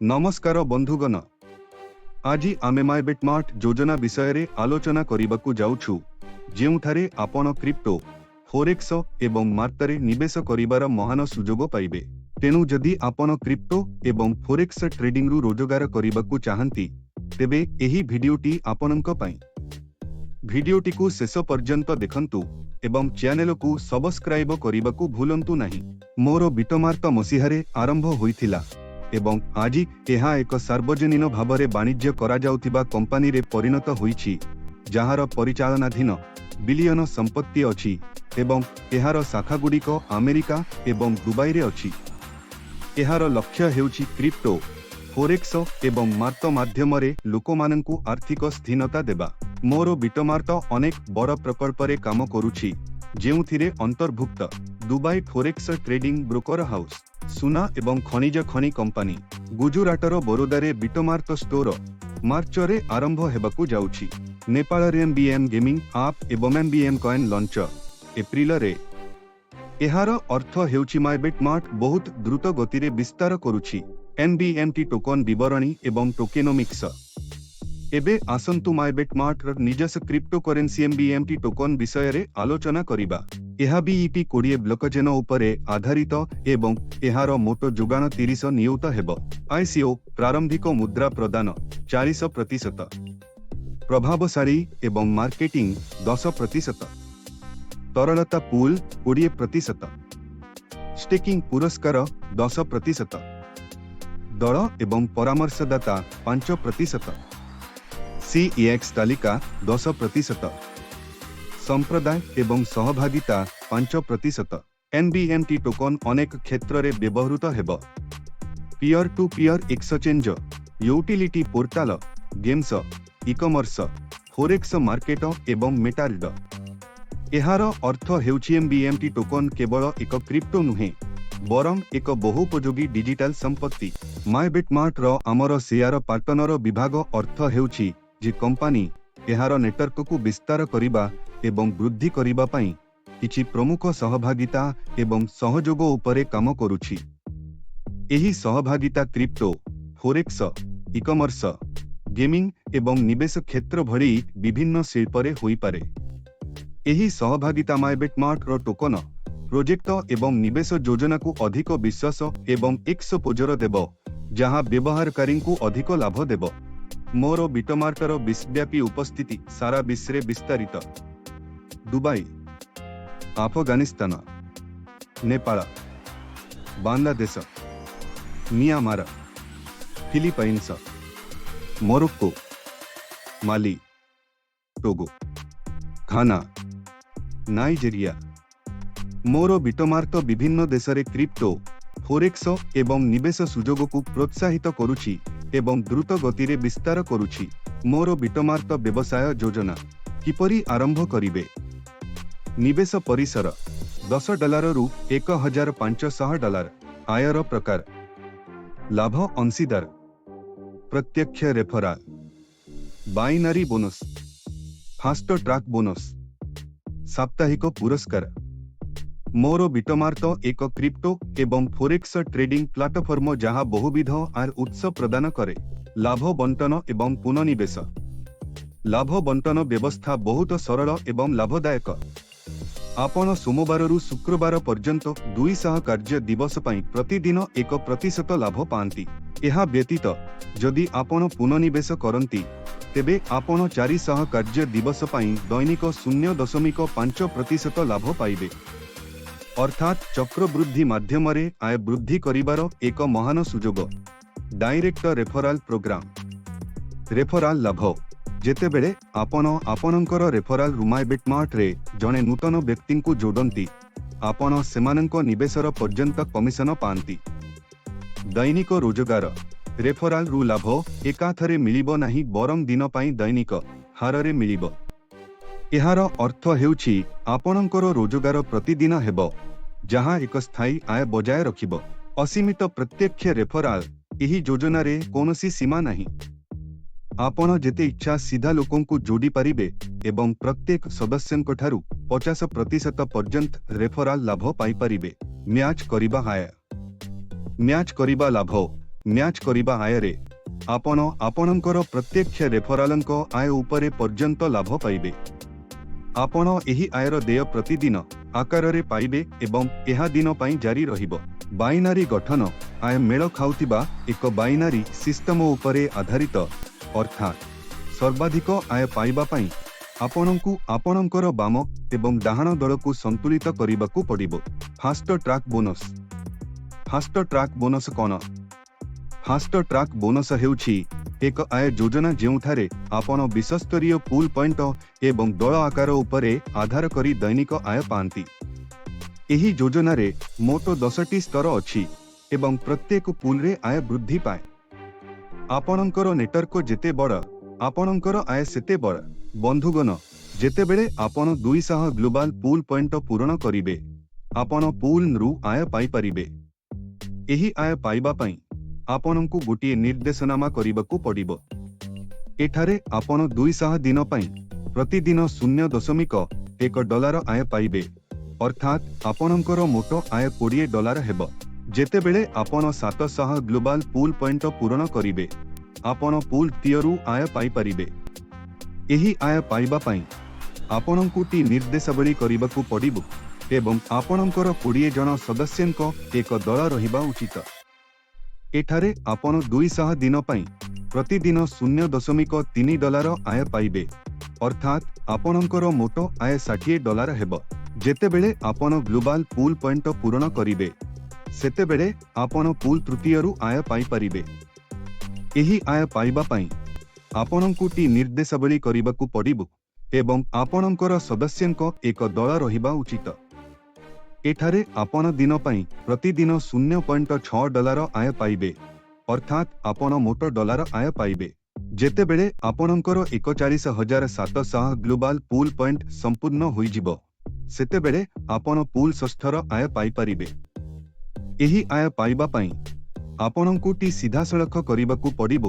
नमस्कार बंधुगण, आज आमे माय बेटमार्ट योजना विषय रे आलोचना करिबाकू जाउछु, जेउठारे आपण क्रिप्टो, फोरेक्स एवं मार्केट निवेश करिबार महान सुजोग पाइबे। तेनु जदि आपण क्रिप्टो एवं फोरेक्स ट्रेडिंग रु रोजगार करिबाकू चाहंती, तेबे एही भिडियोटी आपणक पई। भिडियोटी को शेष पर्यंत देखंतु एवं चैनल को सब्सक्राइब करिबाकू भूलंतु नाही। मोर बिटमार्क मसीहारे आरंभ होइथिला एवं आज यह एक सार्वजनिक भाव में वाणिज्य करा जाउथिबा कंपनी रे परिणत होईछि, जहार परिचालनाधीन बिलियन संपत्ति अछि एवं एहार शाखा गुड़िक अमेरिका एवं दुबई रे अछि। एहार लक्ष्य हेउछि क्रिप्टो, फोरेक्स एवं मार्क माध्यम रे लोकमानंकु आर्थिक स्थिरता देबा। मोर बिटमार्क अनेक बड़ प्रकल्प रे काम करूछि, जेउथिरे अंतर्भुक्त Dubai forex trading broker house, सुना एवं खनिज खनि कंपनी, गुजराटर बरोदारे बिटमार्क स्टोर मार्च रे आरंभ हेबाकू जाउछि। नेपाल रे एमबीएम गेमिंग आप एवं एमबीएम कॉइन लॉन्च एप्रिल रे। एहार अर्थ हेउछि माय बेटमार्ट बहुत द्रुत गति रे विस्तार करूछि एनबीएमटी टोकन विवरणी एवं टोकेनोमिक्स। एबे आसंतु माय बेटमार्ट र निजस क्रिप्टो करेंसी एमबीएमटी टोकन विषय रे आलोचना करिबा। यह बीईपी 20 ब्लॉकचेन उपरे आधारित एवं एहार मोट जोगान 30 नियुत हेब। आईसीओ प्रारंभिक मुद्रा प्रदान 40%, प्रभावशाली एवं मार्केटिंग 10%, तरलता पूल 20%, स्टेकिंग पुरस्कार 10%, दल एवं परामर्शदाता 5%, सीईएक्स तालिका 10%, संप्रदाय एवं सहभागिता 5%। एनबीएमटी टोकन अनेक क्षेत्र रे व्यवहृत हेब। Peer to peer exchange, utility portal, games, e-commerce, forex market एवं मेटाल्ड। एहार अर्थ हेउछि एमबीएमटी टोकन केवल एक क्रिप्टो नुहे, बरं एक बहुपयोगी डिजिटल संपत्ति। माय बेटमार्ट रो आमर शेयर पार्टनर विभाग अर्थ हेउछि जे कंपनी एहार नेटवर्क को विस्तार करिबा एवं वृद्धि करिबा पई किछि प्रमुख सहभागिता एवं सहयोग उपरे काम करूछि। एही सहभागिता क्रिप्टो, फोरेक्स, ई-कॉमर्स, गेमिंग एवं निवेश क्षेत्र भली विभिन्न शिल्प रे होई पारे। एही सहभागिता माय बेटमार्ट रो टोकन, प्रोजेक्ट एवं निवेश योजना को अधिक विश्वास एवं एक्सपोजर देब, जहां व्यवहारकारी को अधिक लाभ देब। मोर बिटमार्कर विश्वव्यापी उपस्थिति सारा विश्व रे विस्तारित। Dubai, Afghanistan, Nepal, Bangladesh, Myanmar, Philippines, Morocco, Mali, Togo, Ghana, Nigeria. मोर बिटमार्क विभिन्न देश रे क्रिप्टो, फोरेक्स एवं निवेश सुजोग को प्रोत्साहित करुछि एवं द्रुत गति रे विस्तार करुछि। मोर बिटमार्क व्यवसाय योजना किपरि आरंभ करिवे। निवेश परिसर $10 रु $1500। आयर प्रकार लाभ अंशीदार, प्रत्यक्ष referral, binary bonus, fast track bonus, साप्ताहिक पुरस्कार। मोर बिटमार्क एक क्रिप्टो एवं फोरेक्स ट्रेडिंग प्लाटफर्म जहां बहुविध आर उत्स प्रदान करे। लाभ बंटन एवं पुनर्निवेश। लाभ बंटन व्यवस्था बहुत सरल एवं लाभदायक। आपण सोमवार रु शुक्रवार पर्यंत 200 कार्य दिवस पई प्रतिदिन 1% लाभ पांती। एहा व्यतीत जदि आपण पुनर्निवेश करंती, तेबे आपण 400 कार्य दिवस पई दैनिक 0.5% लाभ पाइबे। अर्थात चक्रवृद्धि माध्यम रे आय वृद्धि करिबार एक महान सुजोग। Direct रेफराल programme. रेफराल लाभ जेतेबेले आपण आपणकर रेफराल माय बेटमार्ट रे जणे नूतन व्यक्ति को जोड़ती, आपण सेमानंक निवेशर पर्यंत कमिशन पांती। दैनिक रोजगार। रेफराल रु लाभ एकाथरे मिलिबो नाही, बरं दिन पई दैनिक हारे मिलिबो। एहार अर्थ हेउछि आपणकर रोजगार प्रतिदिन हेब, जहां एक स्थायी आय बजाय रखिब। असीमित प्रत्यक्ष रेफराल। एही योजना रे कोनोसी सीमा नाही। आपण जेते इच्छा सीधा लोकों को जोड़ी पारिबे एवं प्रत्येक सदस्यंक ठारू 50% पर्यंत रेफराल लाभ पाई पारिबे। मैच करिबा आय। मैच करिबा लाभ ମ୍ୟାଚ୍ କରିବା ଆୟରେ ଆପଣ ଆପଣଙ୍କର ପ୍ରତ୍ୟକ୍ଷ ରେଫରାଲଙ୍କ ଆୟ ଉପରେ ପର୍ଯ୍ୟନ୍ତ ଲାଭ ପାଇବେ। ଆପଣ ଏହି ଆୟର ଦେୟ ପ୍ରତିଦିନ ଆକାରରେ ପାଇବେ ଏବଂ ଏହା ଦିନ ପାଇଁ ଜାରି ରହିବ। ବାଇନାରୀ ଗଠନ ଆୟ ମେଳ ଖାଉଥିବା ଏକ ବାଇନାରୀ ସିଷ୍ଟମ ଉପରେ ଆଧାରିତ, ଅର୍ଥାତ୍ ସର୍ବାଧିକ ଆୟ ପାଇବା ପାଇଁ ଆପଣଙ୍କୁ ଆପଣଙ୍କର ବାମ ଏବଂ ଡାହାଣ ଦଳକୁ ସନ୍ତୁଳିତ କରିବାକୁ ପଡ଼ିବ। Fast track bonus. Fast track bonus କ'ଣ? ଫାଷ୍ଟ ଟ୍ରାକ୍ ବୋନସ୍ ହେଉଛି ଏକ ଆୟ ଯୋଜନା ଯେଉଁଠାରେ ଆପଣ ବିଶ୍ୱସ୍ତରୀୟ ପୁଲ୍ ପଏଣ୍ଟ ଏବଂ ଦଳ ଆକାର ଉପରେ ଆଧାର କରି ଦୈନିକ ଆୟ ପାଆନ୍ତି। ଏହି ଯୋଜନାରେ ମୋଟ 10ଟି ସ୍ତର ଅଛି ଏବଂ ପ୍ରତ୍ୟେକ ପୁଲ୍ରେ ଆୟ ବୃଦ୍ଧି ପାଏ। ଆପଣଙ୍କର ନେଟୱର୍କ ଯେତେ ବଡ଼ ଆପଣଙ୍କର ଆୟ ସେତେ ବଡ଼। ବନ୍ଧୁଗଣ, ଯେତେବେଳେ ଆପଣ 200 ଗ୍ଲୋବାଲ ପୁଲ୍ ପଏଣ୍ଟ ପୂରଣ କରିବେ ଆପଣ ପୁଲ୍ରୁ ଆୟ ପାଇପାରିବେ। ଏହି ଆୟ ପାଇବା ପାଇଁ ଆପଣଙ୍କୁ ଗୋଟିଏ ନିର୍ଦ୍ଦେଶନାମା କରିବାକୁ ପଡ଼ିବ। ଏଠାରେ ଆପଣ 200 ଦିନ ପାଇଁ ପ୍ରତିଦିନ $0.1 ଆୟ ପାଇବେ, ଅର୍ଥାତ୍ ଆପଣଙ୍କର ମୋଟ ଆୟ $20 ହେବ। ଯେତେବେଳେ ଆପଣ 700 ଗ୍ଲୋବାଲ ପୁଲ୍ ପଏଣ୍ଟ ପୂରଣ କରିବେ ଆପଣ ପୁଲ୍ ତିଅରୁ ଆୟ ପାଇପାରିବେ। ଏହି ଆୟ ପାଇବା ପାଇଁ ଆପଣଙ୍କୁ ଟି ନିର୍ଦ୍ଦେଶାବଳୀ କରିବାକୁ ପଡ଼ିବ ଏବଂ ଆପଣଙ୍କର 20 ଜଣ ସଦସ୍ୟଙ୍କ ଏକ ଦଳ ରହିବା ଉଚିତ। ଏଠାରେ ଆପଣ 200 ଦିନ ପାଇଁ ପ୍ରତିଦିନ $0.3 ଆୟ ପାଇବେ, ଅର୍ଥାତ୍ ଆପଣଙ୍କର ମୋଟ ଆୟ $60 ହେବ। ଯେତେବେଳେ ଆପଣ ଗ୍ଲୋବାଲ ପୁଲ୍ ପଏଣ୍ଟ ପୂରଣ କରିବେ ସେତେବେଳେ ଆପଣ ପୁଲ୍ ତୃତୀୟରୁ ଆୟ ପାଇପାରିବେ। ଏହି ଆୟ ପାଇବା ପାଇଁ ଆପଣଙ୍କୁ ଟି ନିର୍ଦ୍ଦେଶାବଳୀ କରିବାକୁ ପଡ଼ିବ ଏବଂ ଆପଣଙ୍କର ସଦସ୍ୟଙ୍କ ଏକ ଦଳ ରହିବା ଉଚିତ। ଏଠାରେ ଆପଣ ଦିନ ପାଇଁ ପ୍ରତିଦିନ $0.6 ଆୟ ପାଇବେ, ଅର୍ଥାତ୍ ଆପଣ ମୋଟ ଡଲାର ଆୟ ପାଇବେ। ଯେତେବେଳେ ଆପଣଙ୍କର 41,700 ଗ୍ଲୋବାଲ ପୁଲ୍ ପଏଣ୍ଟ ସମ୍ପୂର୍ଣ୍ଣ ହୋଇଯିବ ସେତେବେଳେ ଆପଣ ପୁଲ୍ ଷଷ୍ଠର ଆୟ ପାଇପାରିବେ। ଏହି ଆୟ ପାଇବା ପାଇଁ ଆପଣଙ୍କୁ ଟି ସିଧାସଳଖ କରିବାକୁ ପଡ଼ିବ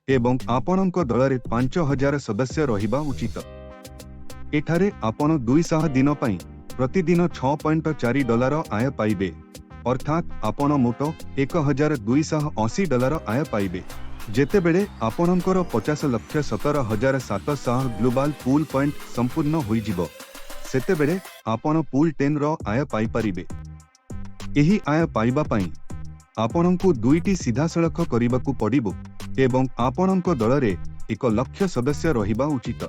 ଏବଂ ଆପଣଙ୍କ ଦଳରେ 5,000 ସଦସ୍ୟ ରହିବା ଉଚିତ। ଏଠାରେ ଆପଣ 200 ଦିନ ପାଇଁ ପ୍ରତିଦିନ $6.4 ଆୟ ପାଇବେ, ଅର୍ଥାତ୍ ଆପଣ ମୋଟ $1,280 ଆୟ ପାଇବେ। ଯେତେବେଳେ ଆପଣଙ୍କର 50,17,700 ଗ୍ଲୋବାଲ ପୁଲ୍ ପଏଣ୍ଟ ସମ୍ପୂର୍ଣ୍ଣ ହୋଇଯିବ ସେତେବେଳେ ଆପଣ ପୁଲ୍ 10ର ଆୟ ପାଇପାରିବେ। ଏହି ଆୟ ପାଇବା ପାଇଁ ଆପଣଙ୍କୁ 2ଟି ସିଧାସଳଖ କରିବାକୁ ପଡ଼ିବ ଏବଂ ଆପଣଙ୍କ ଦଳରେ 1,00,000 ସଦସ୍ୟ ରହିବା ଉଚିତ।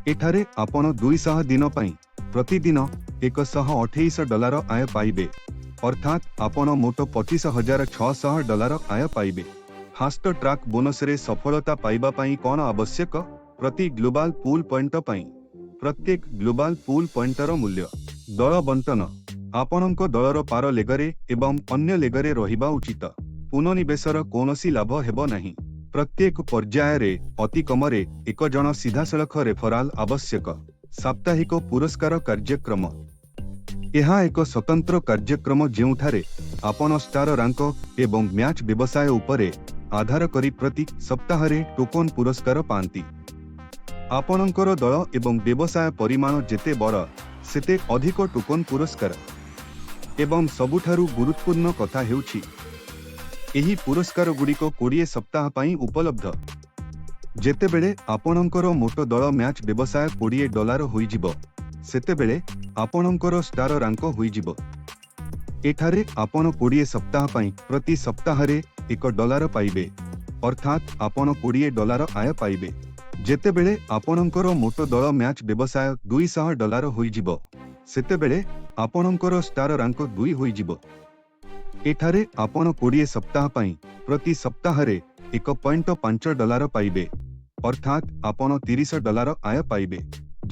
ଏଠାରେ ଆପଣ 200 ଦିନ ପାଇଁ ପ୍ରତିଦିନ $128 ଆୟ ପାଇବେ, ଅର୍ଥାତ୍ ଆପଣ ମୋଟ $25,600 ଆୟ ପାଇବେ। ଫାଷ୍ଟ ଟ୍ରାକ୍ ବୋନସରେ ସଫଳତା ପାଇବା ପାଇଁ କ'ଣ ଆବଶ୍ୟକ? ପ୍ରତି ଗ୍ଲୋବାଲ ପୁଲ୍ ପଏଣ୍ଟ ପାଇଁ ପ୍ରତ୍ୟେକ ଗ୍ଲୋବାଲ ପୁଲ୍ ପଏଣ୍ଟର ମୂଲ୍ୟ। ଦଳ ବଣ୍ଟନ ଆପଣଙ୍କ ଦଳର ପାର ଲେଗରେ ଏବଂ ଅନ୍ୟ ଲେଗରେ ରହିବା ଉଚିତ। ପୁନଃନିବେଶର କୌଣସି ଲାଭ ହେବ ନାହିଁ। ପ୍ରତ୍ୟେକ ପର୍ଯ୍ୟାୟରେ ଅତି କମରେ 1 ଜଣ ସିଧାସଳଖ ରେଫରାଲ ଆବଶ୍ୟକ। ସାପ୍ତାହିକ ପୁରସ୍କାର କାର୍ଯ୍ୟକ୍ରମ। ଏହା ଏକ ସ୍ୱତନ୍ତ୍ର କାର୍ଯ୍ୟକ୍ରମ ଯେଉଁଠାରେ ଆପଣ ଷ୍ଟାର ରାଙ୍କ ଏବଂ ମ୍ୟାଚ୍ ବ୍ୟବସାୟ ଉପରେ ଆଧାର କରି ପ୍ରତି ସପ୍ତାହରେ ଟୋକନ ପୁରସ୍କାର ପାଆନ୍ତି। ଆପଣଙ୍କର ଦଳ ଏବଂ ବ୍ୟବସାୟ ପରିମାଣ ଯେତେ ବଡ଼ ସେତେ ଅଧିକ ଟୋକନ ପୁରସ୍କାର। ଏବଂ ସବୁଠାରୁ ଗୁରୁତ୍ୱପୂର୍ଣ୍ଣ କଥା ହେଉଛି ଏହି ପୁରସ୍କାରଗୁଡ଼ିକ 20 ସପ୍ତାହ ପାଇଁ ଉପଲବ୍ଧ। ଯେତେବେଳେ ଆପଣଙ୍କର ମୋଟ ଦଳ ମ୍ୟାଚ୍ ବ୍ୟବସାୟ $20 ହୋଇଯିବ ସେତେବେଳେ ଆପଣଙ୍କର ଷ୍ଟାର ରାଙ୍କ ହୋଇଯିବ। ଏଠାରେ ଆପଣ 20 ସପ୍ତାହ ପାଇଁ ପ୍ରତି ସପ୍ତାହରେ $1 ପାଇବେ, ଅର୍ଥାତ୍ ଆପଣ $20 ଆୟ ପାଇବେ। ଯେତେବେଳେ ଆପଣଙ୍କର ମୋଟ ଦଳ ମ୍ୟାଚ୍ ବ୍ୟବସାୟ $200 ହୋଇଯିବ ସେତେବେଳେ ଆପଣଙ୍କର ଷ୍ଟାର ରାଙ୍କ 2 ହୋଇଯିବ। ଏଠାରେ ଆପଣ 20 ସପ୍ତାହ ପାଇଁ ପ୍ରତି ସପ୍ତାହରେ $1.5 ପାଇବେ, ଅର୍ଥାତ୍ ଆପଣ $30 ଆୟ ପାଇବେ।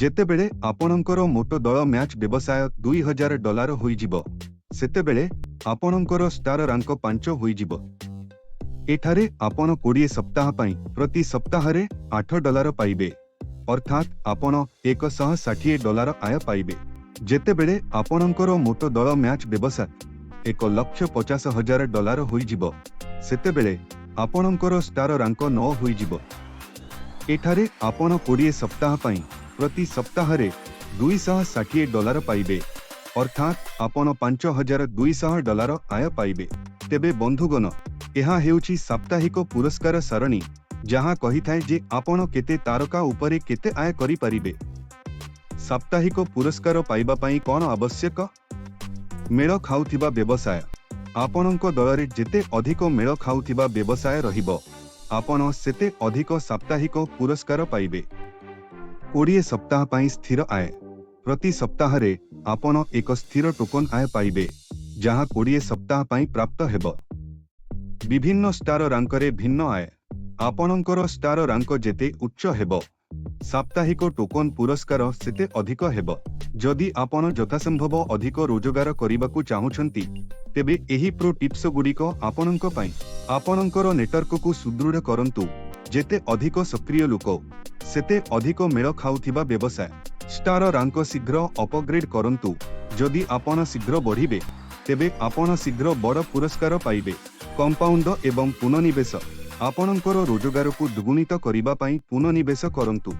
ଯେତେବେଳେ ଆପଣଙ୍କର ମୋଟ ଦଳ ମ୍ୟାଚ୍ ବ୍ୟବସାୟ $2,000 ହୋଇଯିବ ସେତେବେଳେ ଆପଣଙ୍କର ଷ୍ଟାର ରାଙ୍କ 5 ହୋଇଯିବ। ଏଠାରେ ଆପଣ 20 ସପ୍ତାହ ପାଇଁ ପ୍ରତି ସପ୍ତାହରେ $8 ପାଇବେ, ଅର୍ଥାତ୍ ଆପଣ $160 ଆୟ ପାଇବେ। ଯେତେବେଳେ ଆପଣଙ୍କର ମୋଟ ଦଳ ମ୍ୟାଚ୍ ବ୍ୟବସାୟ $1,50,000 ହୋଇଯିବ ସେତେବେଳେ ଆପଣଙ୍କର ଷ୍ଟାର ରାଙ୍କ 9 ହୋଇଯିବ। ଏଠାରେ ଆପଣ 20 ସପ୍ତାହ ପାଇଁ ପ୍ରତି ସପ୍ତାହରେ $260 ପାଇବେ, ଅର୍ଥାତ୍ ଆପଣ $5,200 ଆୟ ପାଇବେ। ତେବେ ବନ୍ଧୁଗଣ, ଏହା ହେଉଛି ସାପ୍ତାହିକ ପୁରସ୍କାର ସରଣୀ ଯାହା କହିଥାଏ ଯେ ଆପଣ କେତେ ତାରକା ଉପରେ କେତେ ଆୟ କରିପାରିବେ। ସାପ୍ତାହିକ ପୁରସ୍କାର ପାଇବା ପାଇଁ କ'ଣ ଆବଶ୍ୟକ? ମେଳ ଖାଉଥିବା ବ୍ୟବସାୟ। ଆପଣଙ୍କ ଦଳରେ ଯେତେ ଅଧିକ ମେଳ ଖାଉଥିବା ବ୍ୟବସାୟ ରହିବ ଆପଣ ସେତେ ଅଧିକ ସାପ୍ତାହିକ ପୁରସ୍କାର ପାଇବେ। 20 ସପ୍ତାହ ପାଇଁ ସ୍ଥିର ଆୟ। ପ୍ରତି ସପ୍ତାହରେ ଆପଣ ଏକ ସ୍ଥିର ଟୋକନ ଆୟ ପାଇବେ ଯାହା 20 ସପ୍ତାହ ପାଇଁ ପ୍ରାପ୍ତ ହେବ। ବିଭିନ୍ନ ଷ୍ଟାର ରାଙ୍କରେ ଭିନ୍ନ ଆୟ। ଆପଣଙ୍କର ଷ୍ଟାର ରାଙ୍କ ଯେତେ ଉଚ୍ଚ ହେବ ସାପ୍ତାହିକ ଟୋକନ ପୁରସ୍କାର ସେତେ ଅଧିକ ହେବ। ଯଦି ଆପଣ ଯଥାସମ୍ଭବ ଅଧିକ ରୋଜଗାର କରିବାକୁ ଚାହୁଁଛନ୍ତି ତେବେ ଏହି ପ୍ରୋ ଟିପ୍ସ ଗୁଡ଼ିକ ଆପଣଙ୍କ ପାଇଁ। ଆପଣଙ୍କର ନେଟୱାର୍କକୁ ସୁଦୃଢ଼ କରନ୍ତୁ। ଯେତେ ଅଧିକ ସକ୍ରିୟ ଲୋକ ସେତେ ଅଧିକ ମେଳ ଖାଉଥିବା ବ୍ୟବସାୟ। ଷ୍ଟାର ରାଙ୍କ ଶୀଘ୍ର ଅପଗ୍ରେଡ୍ କରନ୍ତୁ। ଯଦି ଆପଣ ଶୀଘ୍ର ବଢ଼ିବେ ତେବେ ଆପଣ ଶୀଘ୍ର ବଡ଼ ପୁରସ୍କାର ପାଇବେ। କମ୍ପାଉଣ୍ଡ ଏବଂ ପୁନଃନିବେଶ। ଆପଣଙ୍କର ରୋଜଗାରକୁ ଦ୍ୱିଗୁଣିତ କରିବା ପାଇଁ ପୁନଃନିବେଶ କରନ୍ତୁ।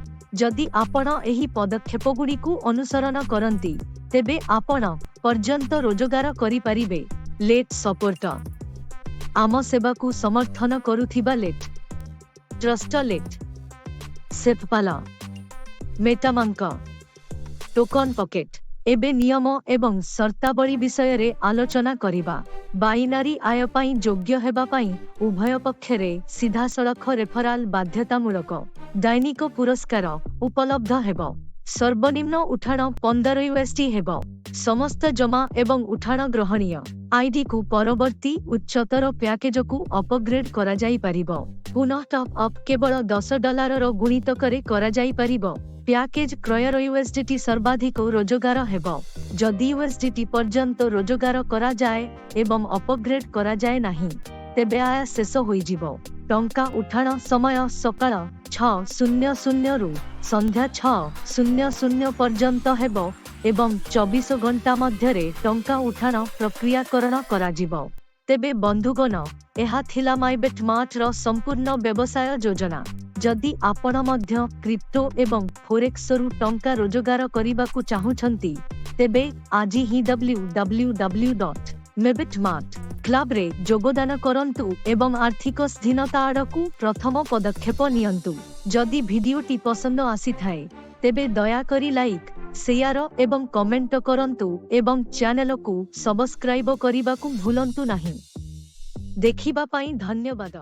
ଯଦି ଆପଣ ଏହି ପଦକ୍ଷେପଗୁଡ଼ିକୁ ଅନୁସରଣ କରନ୍ତି ତେବେ ଆପଣ ପର୍ଯ୍ୟନ୍ତ ରୋଜଗାର କରିପାରିବେ। Late support. ଆମ ସେବାକୁ ସମର୍ଥନ କରୁଥିବା ଲେଟ୍, ଟ୍ରଷ୍ଟଲେଟ୍, ସେଫପାଲ, ମେଟାମାଙ୍କ, ଟୋକନ ପକେଟ୍। ଏବେ ନିୟମ ଏବଂ ସର୍ତ୍ତାବଳୀ ବିଷୟରେ ଆଲୋଚନା କରିବା। ବାଇନାରୀ ଆୟ ପାଇଁ ଯୋଗ୍ୟ ହେବା ପାଇଁ ଉଭୟ ପକ୍ଷରେ ସିଧାସଳଖ ରେଫରାଲ ବାଧ୍ୟତାମୂଳକ। ଦୈନିକ ପୁରସ୍କାର ଉପଲବ୍ଧ ହେବ। ସର୍ବନିମ୍ନ ଉଠାଣ 15 USD ହେବ। ସମସ୍ତ ଜମା ଏବଂ ଉଠାଣ ଗ୍ରହଣୀୟ। ଆଇଡିକୁ ପରବର୍ତ୍ତୀ ଉଚ୍ଚତର ପ୍ୟାକେଜକୁ ଅପଗ୍ରେଡ୍ କରାଯାଇପାରିବ। ପୁନଃ ଟପ୍ ଅପ୍ କେବଳ $10ର ଗୁଣିତକରେ କରାଯାଇପାରିବ। ପ୍ୟାକେଜ କ୍ରୟର USDT ସର୍ବାଧିକ ରୋଜଗାର ହେବ। ଯଦି USDT ପର୍ଯ୍ୟନ୍ତ ରୋଜଗାର କରାଯାଏ ଏବଂ ଅପଗ୍ରେଡ୍ କରାଯାଏ ନାହିଁ ତେବେ ଆୟ ଶେଷ ହୋଇଯିବ। ଟଙ୍କା ଉଠାଣ ସମୟ ସକାଳ 6:00 ରୁ ସନ୍ଧ୍ୟା 6:00 ପର୍ଯ୍ୟନ୍ତ ହେବ ଏବଂ 24 ଘଣ୍ଟା ମଧ୍ୟରେ ଟଙ୍କା ଉଠାଣ ପ୍ରକ୍ରିୟାକରଣ କରାଯିବ। ତେବେ ବନ୍ଧୁଗଣ, ଏହା ଥିଲା ମାଇବେଟମାର୍ଟର ସମ୍ପୂର୍ଣ୍ଣ ବ୍ୟବସାୟ ଯୋଜନା। ଯଦି ଆପଣ ମଧ୍ୟ କ୍ରିପ୍ଟୋ ଏବଂ ଫୋରେକ୍ସରୁ ଟଙ୍କା ରୋଜଗାର କରିବାକୁ ଚାହୁଁଛନ୍ତି ତେବେ ଆଜି ହିଁ www.mybitmart କ୍ଲବରେ ଯୋଗଦାନ କରନ୍ତୁ ଏବଂ ଆର୍ଥିକ ସ୍ୱାଧୀନତା ଆଡ଼କୁ ପ୍ରଥମ ପଦକ୍ଷେପ ନିଅନ୍ତୁ। ଯଦି ଭିଡିଓଟି ପସନ୍ଦ ଆସିଥାଏ ତେବେ ଦୟାକରି ଲାଇକ୍, ସେୟାର ଏବଂ କମେଣ୍ଟ କରନ୍ତୁ ଏବଂ ଚ୍ୟାନେଲକୁ ସବସ୍କ୍ରାଇବ କରିବାକୁ ଭୁଲନ୍ତୁ ନାହିଁ। ଦେଖିବା ପାଇଁ ଧନ୍ୟବାଦ।